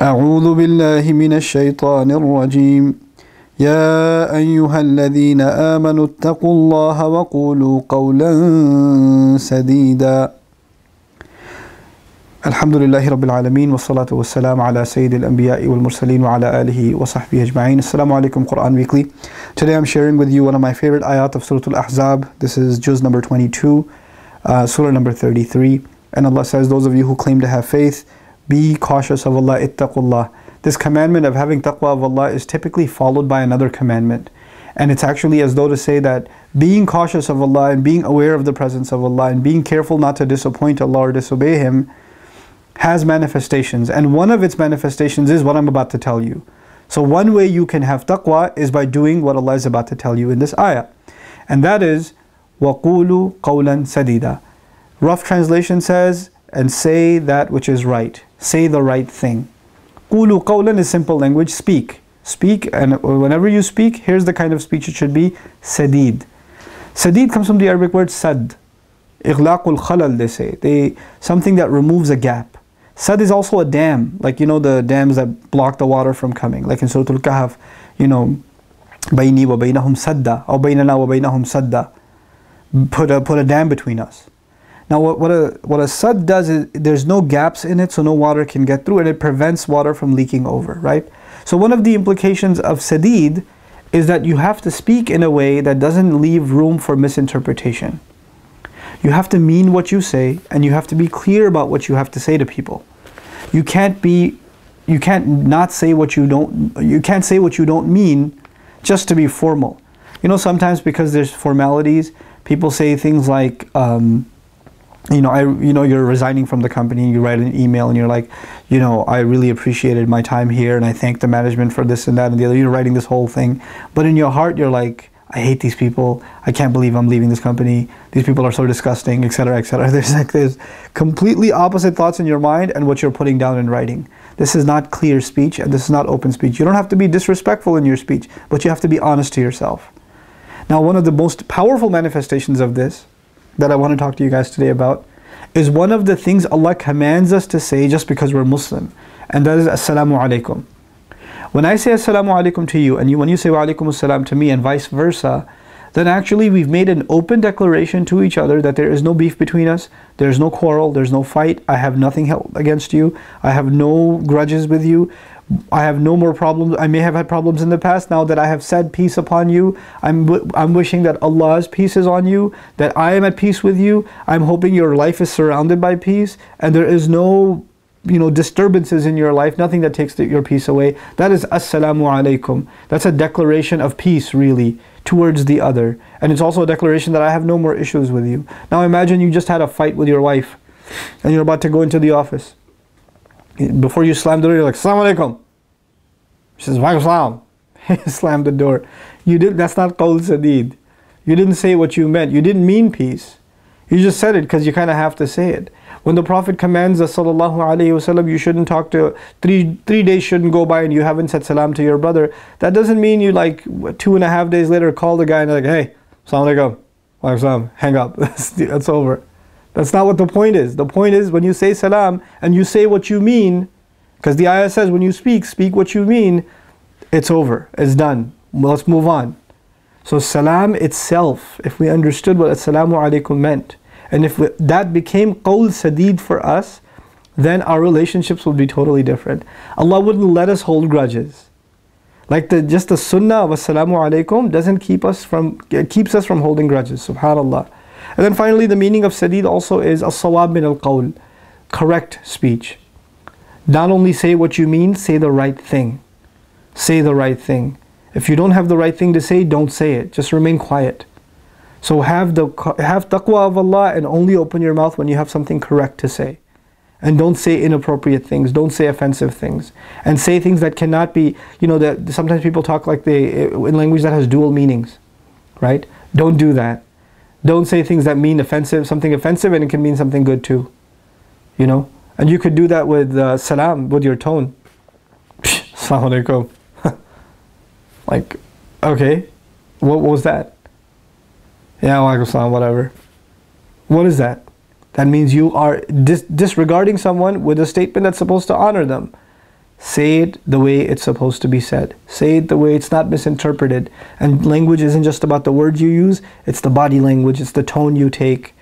أعوذ بالله من الشيطان الرجيم يا أيها الذين آمنوا اتقوا الله وقولوا قولا سديدا الحمد لله رب العالمين والصلاة والسلام على سيد الأنبياء والمرسلين وعلى آله وصحبه أجمعين. Assalamu alaikum Quran Weekly. Today I'm sharing with you one of my favorite ayat of Surah Al-Ahzab. This is Juz number 22, Surah number 33. And Allah says, those of you who claim to have faith, be cautious of Allah, ittaqullah. This commandment of having taqwa of Allah is typically followed by another commandment. And it's actually as though to say that being cautious of Allah and being aware of the presence of Allah and being careful not to disappoint Allah or disobey Him has manifestations. And one of its manifestations is what I'm about to tell you. So one way you can have taqwa is by doing what Allah is about to tell you in this ayah. And that is, وَقُولُوا قَوْلًا سَدِيدًا. Rough translation says, and say that which is right. Say the right thing. Qulu qawlan is simple language, speak. Speak, and whenever you speak, here's the kind of speech it should be, sadid. Sadid comes from the Arabic word sad. Ighlaqul khalal, they say. Something that removes a gap. Sad is also a dam, like you know the dams that block the water from coming. Like in Surah Al-Kahf, you know, bayni wa baynahum sadda, or baynana wa baynahum sadda. Put a dam between us. Now what a sad does is there's no gaps in it, so no water can get through, and it prevents water from leaking over, right? So one of the implications of sadid is that you have to speak in a way that doesn't leave room for misinterpretation. You have to mean what you say, and you have to be clear about what you have to say to people. You can't say what you don't mean just to be formal. You know, sometimes because there's formalities, people say things like, you're resigning from the company, you write an email and you're like, I really appreciated my time here and I thank the management for this and that and the other. You're writing this whole thing, but in your heart you're like, I hate these people, I can't believe I'm leaving this company, these people are so disgusting, etc., etc. There's completely opposite thoughts in your mind and what you're putting down in writing. This is not clear speech and this is not open speech. You don't have to be disrespectful in your speech, but you have to be honest to yourself. Now, one of the most powerful manifestations of this that I want to talk to you guys today about is one of the things Allah commands us to say just because we're Muslim, and that is Assalamu alaikum. When I say Assalamu alaikum to you, and when you say Wa alaikum assalam to me and vice versa, then actually we've made an open declaration to each other that there is no beef between us, there's no quarrel, there's no fight, I have nothing held against you, I have no grudges with you, I have no more problems. I may have had problems in the past. Now that I have said peace upon you, I'm wishing that Allah's peace is on you, that I am at peace with you. I'm hoping your life is surrounded by peace and there is no disturbances in your life, nothing that takes your peace away. That is Assalamu alaikum. That's a declaration of peace really towards the other. And it's also a declaration that I have no more issues with you. Now imagine you just had a fight with your wife and you're about to go into the office. Before you slam the door, you're like, Assalamu alaikum. She says, Wa alaikum assalam. Slam the door. That's not qawl sadid. You didn't say what you meant. You didn't mean peace. You just said it because you kind of have to say it. When the Prophet commands us, sallallahu alayhi wasallam, you shouldn't talk to, three days shouldn't go by and you haven't said salam to your brother. That doesn't mean you 2.5 days later call the guy and like, hey, Assalamu alaikum, wa alaikum assalam, hang up. That's over. That's not what the point is. The point is when you say salam and you say what you mean, because the ayah says when you speak what you mean, it's over, it's done. Let's move on. So salam itself, if we understood what assalamu alaikum meant, and if that became qawl sadid for us, then our relationships would be totally different. Allah wouldn't let us hold grudges. Like just the sunnah of assalamu alaikum keeps us from holding grudges, subhanallah. And then finally the meaning of sadid also is as-sawab min al-qawl, correct speech. Not only say what you mean, say the right thing. Say the right thing. If you don't have the right thing to say, don't say it. Just remain quiet. So have taqwa of Allah and only open your mouth when you have something correct to say. And don't say inappropriate things, don't say offensive things. And say things that cannot be, that sometimes people talk like in language that has dual meanings, right? Don't do that. Don't say things that mean something offensive and it can mean something good too. And you could do that with salam, with your tone. Assalamu alaikum. Like, okay, what was that? Yeah, wa alaikum salam, whatever. What is that? That means you are disregarding someone with a statement that's supposed to honor them. Say it the way it's supposed to be said. Say it the way it's not misinterpreted. And language isn't just about the words you use, it's the body language, it's the tone you take.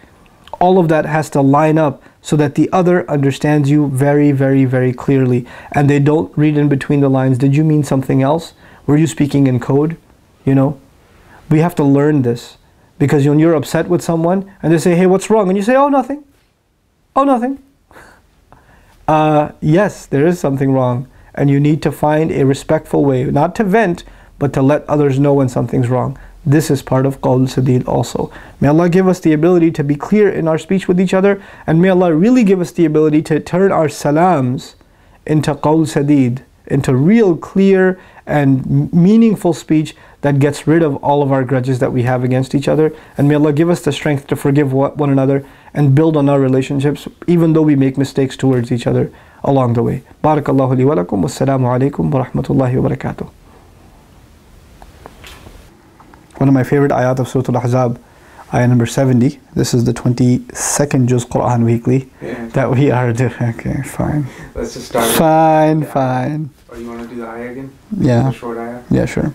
All of that has to line up so that the other understands you very, very, very clearly. And they don't read in between the lines. Did you mean something else? Were you speaking in code? You know? We have to learn this. Because when you're upset with someone and they say, hey, what's wrong? And you say, oh, nothing. Oh, nothing. Yes, there is something wrong. And you need to find a respectful way, not to vent, but to let others know when something's wrong. This is part of qawl sadid also. May Allah give us the ability to be clear in our speech with each other, and may Allah really give us the ability to turn our salams into qawl sadid, into real clear and meaningful speech that gets rid of all of our grudges that we have against each other. And may Allah give us the strength to forgive one another and build on our relationships, even though we make mistakes towards each other along the way. Barakallahu li wa lakum. Wassalamu alaikum wa rahmatullahi wa barakatuh. One of my favorite ayat of Surah Al-Ahzab, ayah number 70. This is the 22nd Juz Quran Weekly that we are doing. Okay, fine. Let's just start. Fine. Or you want to do the ayah again? Yeah. The short ayah? Yeah, sure.